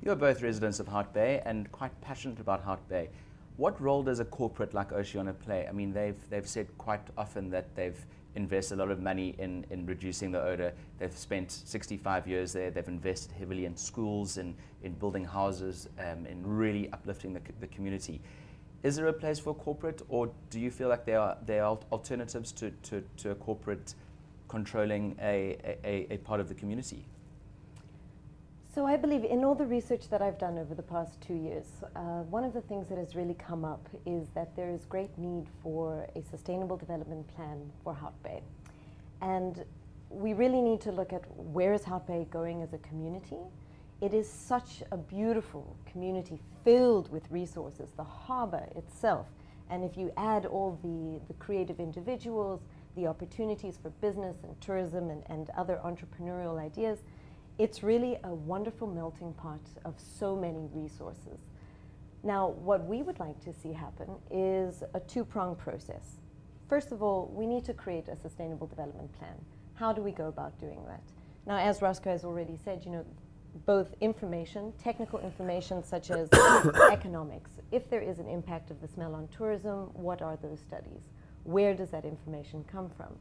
You're both residents of Hout Bay and quite passionate about Hout Bay. What role does a corporate like Oceana play? I mean, they've said quite often that they've invested a lot of money in reducing the odor. They've spent 65 years there. They've invested heavily in schools, in building houses, in really uplifting the community. Is there a place for corporate, or do you feel like there are alternatives to a corporate controlling a part of the community? So I believe in all the research that I've done over the past 2 years, one of the things that has really come up is that there is great need for a sustainable development plan for Hout Bay. And we really need to look at where is Hout Bay going as a community. It is such a beautiful community filled with resources, the harbor itself. And if you add all the creative individuals, the opportunities for business and tourism and other entrepreneurial ideas, it's really a wonderful melting pot of so many resources. Now, what we would like to see happen is a two-pronged process. First of all, we need to create a sustainable development plan. How do we go about doing that? Now, as Roscoe has already said, both information, technical information such as economics. If there is an impact of the smell on tourism, what are those studies? Where does that information come from?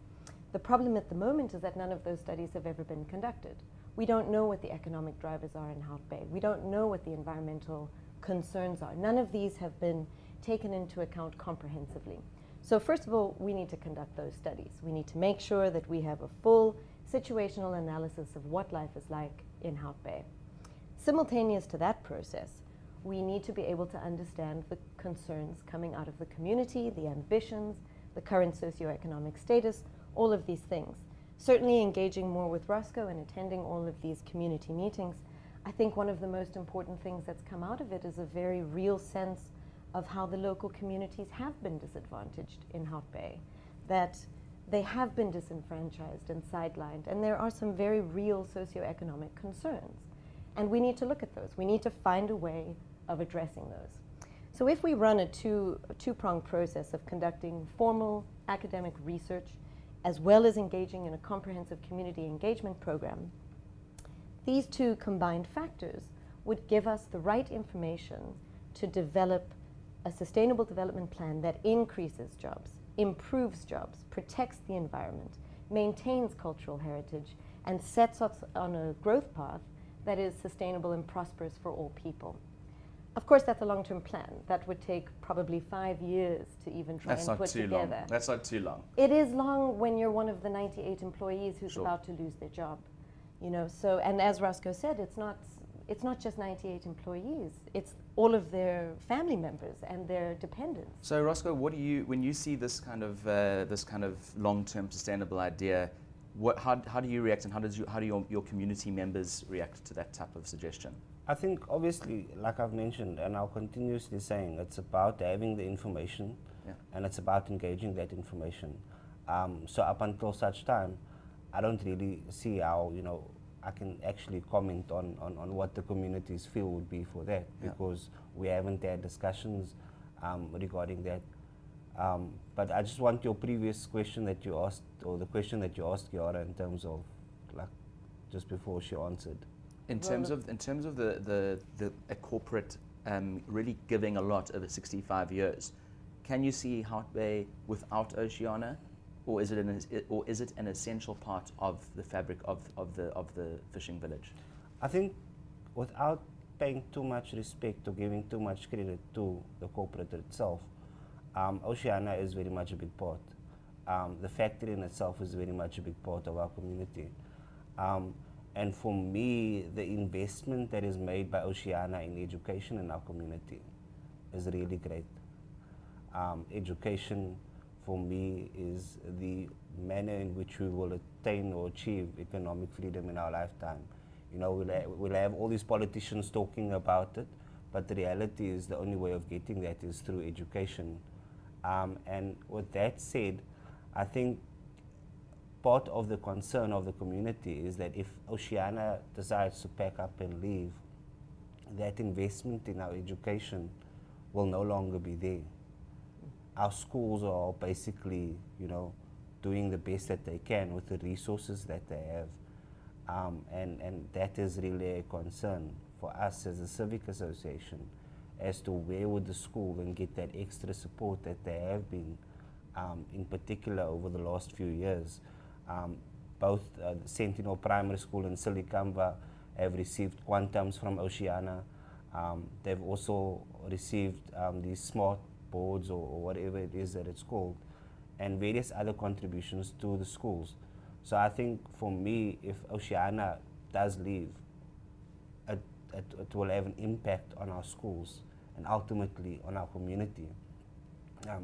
The problem at the moment is that none of those studies have ever been conducted. We don't know what the economic drivers are in Hout Bay. We don't know what the environmental concerns are. None of these have been taken into account comprehensively. So first of all, we need to conduct those studies. We need to make sure that we have a full situational analysis of what life is like in Hout Bay. Simultaneous to that process, we need to be able to understand the concerns coming out of the community, the ambitions, the current socioeconomic status, all of these things. Certainly engaging more with Roscoe and attending all of these community meetings, I think one of the most important things that's come out of it is a very real sense of how the local communities have been disadvantaged in Hout Bay, that they have been disenfranchised and sidelined, and there are some very real socioeconomic concerns. And we need to look at those. We need to find a way of addressing those. So if we run a two-pronged process of conducting formal academic research as well as engaging in a comprehensive community engagement program, these two combined factors would give us the right information to develop a sustainable development plan that increases jobs, improves jobs, protects the environment, maintains cultural heritage, and sets us on a growth path that is sustainable and prosperous for all people. Of course, that's a long-term plan. That would take probably 5 years to even try and put together. That's not too long. It is long when you're one of the 98 employees who's Sure. about to lose their job. So, and as Roscoe said, it's not just 98 employees. It's all of their family members and their dependents. So Roscoe, when you see this kind of long-term sustainable idea, how do you react, and how do your community members react to that type of suggestion? I think obviously, like I've mentioned, and I'll continuously saying, it's about having the information, and it's about engaging that information. So up until such time, I don't really see how I can actually comment on what the communities feel would be for that, because we haven't had discussions regarding that. But I just want your previous question that you asked, or the question that you asked Kiara, in terms of, like, just before she answered. In terms of a corporate really giving a lot over 65 years, can you see Hout Bay without Oceana, or is it an essential part of the fabric of the fishing village? I think without paying too much respect or giving too much credit to the corporate itself, Oceana is very much a big part. The factory in itself is very much a big part of our community. And for me, the investment that is made by Oceana in education in our community is really great. Education, for me, is the manner in which we will attain or achieve economic freedom in our lifetime. We'll have all these politicians talking about it, but the reality is the only way of getting that is through education. And with that said, I think part of the concern of the community is that if Oceana decides to pack up and leave, that investment in our education will no longer be there. Our schools are basically, doing the best that they can with the resources that they have. And that is really a concern for us as a civic association as to where would the school then get that extra support that they have been, in particular over the last few years. Both the Sentinel Primary School and Silicamba have received quantums from Oceana. They've also received these smart boards or whatever it is that it's called, and various other contributions to the schools. So I think for me, if Oceana does leave, it will have an impact on our schools and ultimately on our community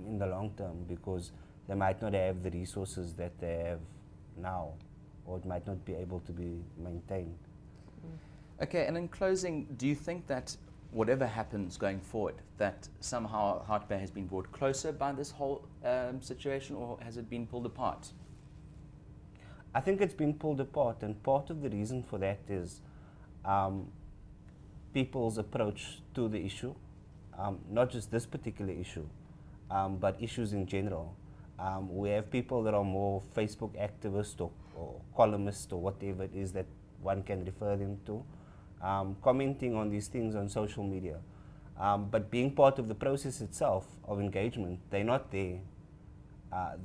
in the long term, because they might not have the resources that they have now, or it might not be able to be maintained. Okay, and in closing, do you think that whatever happens going forward, that somehow Heart Bay has been brought closer by this whole situation, or has it been pulled apart? I think it's been pulled apart, and part of the reason for that is people's approach to the issue, not just this particular issue, but issues in general. We have people that are more Facebook activists or columnists or whatever it is that one can refer them to, commenting on these things on social media. But being part of the process itself of engagement, they're not there.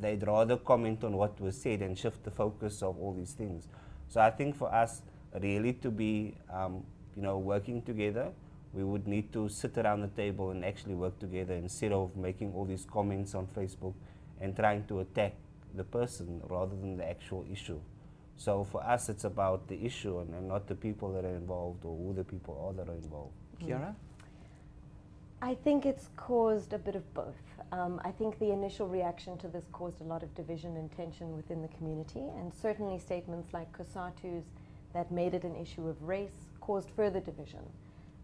They'd rather comment on what was said and shift the focus of all these things. So I think for us really to be working together, we would need to sit around the table and actually work together instead of making all these comments on Facebook and trying to attack the person rather than the actual issue. So for us, it's about the issue and not the people that are involved or who the people are that are involved. Kiara? I think it's caused a bit of both. I think the initial reaction to this caused a lot of division and tension within the community, and certainly statements like COSATU's that made it an issue of race caused further division.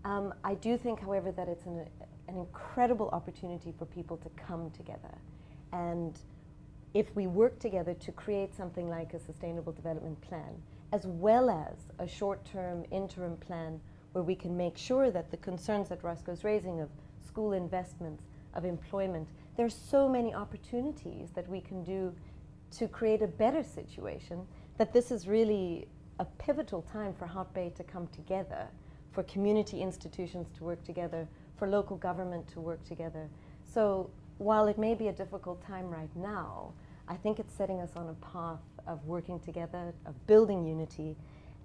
I do think, however, that it's an incredible opportunity for people to come together. And if we work together to create something like a sustainable development plan, as well as a short-term interim plan where we can make sure that the concerns that Roscoe's raising of school investments, of employment, there's so many opportunities that we can do to create a better situation, that this is really a pivotal time for Heart Bay to come together, for community institutions to work together, for local government to work together. So while it may be a difficult time right now, I think it's setting us on a path of working together, of building unity,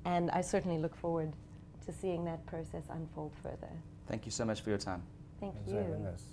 and I certainly look forward to seeing that process unfold further. Thank you so much for your time. Thank Thanks you. for having us.